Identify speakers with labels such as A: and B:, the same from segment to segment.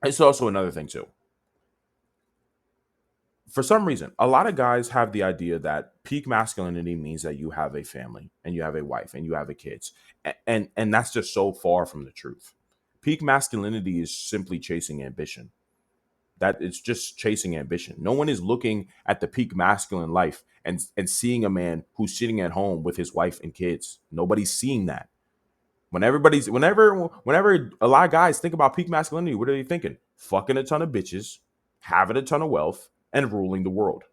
A: It's also another thing too. For some reason, a lot of guys have the idea that peak masculinity means that you have a family and you have a wife and you have a kids. And that's just so far from the truth. Peak masculinity is simply chasing ambition. That it's just chasing ambition. No one is looking at the peak masculine life and seeing a man who's sitting at home with his wife and kids. Nobody's seeing that. Whenever a lot of guys think about peak masculinity, what are they thinking? Fucking a ton of bitches, having a ton of wealth, and ruling the world.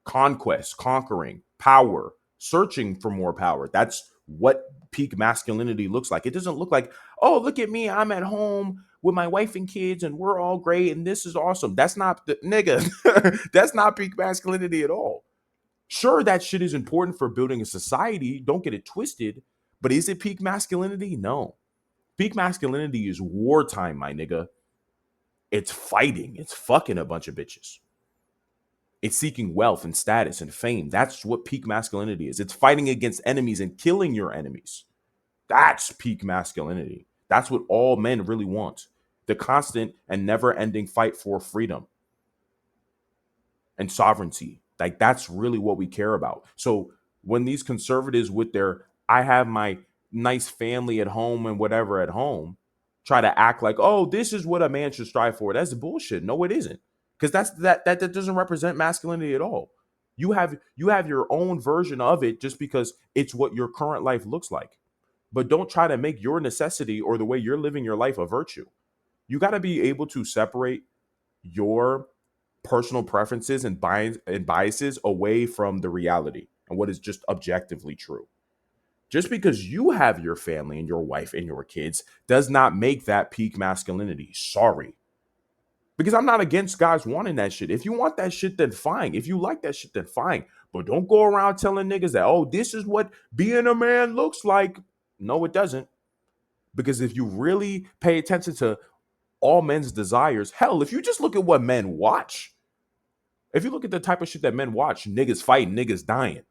A: Conquest, conquering, power, searching for more power. That's what peak masculinity looks like. It doesn't look like, oh, look at me, I'm at home with my wife and kids and we're all great and this is awesome. That's not the nigga. That's not peak masculinity at all. Sure, that shit is important for building a society. Don't get it twisted. But is it peak masculinity? No. Peak masculinity is wartime, my nigga. It's fighting. It's fucking a bunch of bitches. It's seeking wealth and status and fame. That's what peak masculinity is. It's fighting against enemies and killing your enemies. That's peak masculinity. That's what all men really want. The constant and never ending fight for freedom and sovereignty. Like that's really what we care about. So when these conservatives with their I have my nice family at home and whatever at home try to act like, "Oh, this is what a man should strive for." That's bullshit. No, it isn't. Cuz that doesn't represent masculinity at all. You have your own version of it just because it's what your current life looks like. But don't try to make your necessity or the way you're living your life a virtue. You got to be able to separate your personal preferences and biases away from the reality and what is just objectively true. Just because you have your family and your wife and your kids does not make that peak masculinity. Sorry. Because I'm not against guys wanting that shit. If you want that shit, then fine. If you like that shit, then fine. But don't go around telling niggas that, oh, this is what being a man looks like. No, it doesn't. Because if you really pay attention to all men's desires, hell, if you just look at what men watch, if you look at the type of shit that men watch, niggas fighting, niggas dying.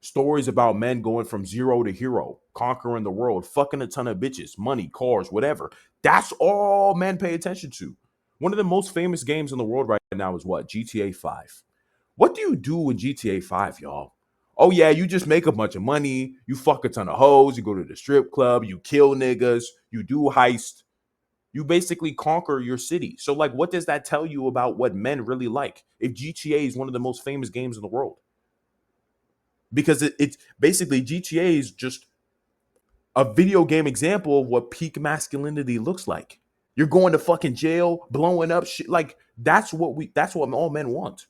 A: Stories about men going from zero to hero, conquering the world, fucking a ton of bitches, money, cars, whatever. That's all men pay attention to. One of the most famous games in the world right now is what? GTA 5. What do you do in GTA 5, y'all? Oh, yeah, you just make a bunch of money. You fuck a ton of hoes. You go to the strip club. You kill niggas. You do heist. You basically conquer your city. So, like, what does that tell you about what men really like? If GTA is one of the most famous games in the world, because it's basically GTA is just a video game example of what peak masculinity looks like. You're going to fucking jail, blowing up shit. Like that's what all men want.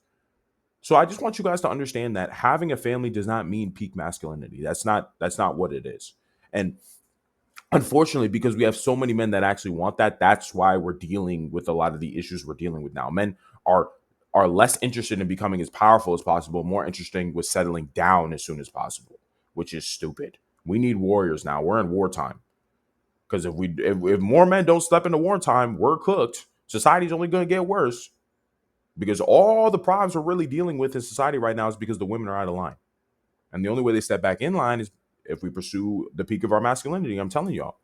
A: So I just want you guys to understand that having a family does not mean peak masculinity. That's not what it is. And unfortunately, because we have so many men that actually want that, that's why we're dealing with a lot of the issues we're dealing with now. Men are are less interested in becoming as powerful as possible, more interested with settling down as soon as possible, which is stupid. We need warriors now. We're in wartime. Because if more men don't step into wartime, we're cooked. Society's only going to get worse because all the problems we're really dealing with in society right now is because the women are out of line. And the only way they step back in line is if we pursue the peak of our masculinity. I'm telling y'all.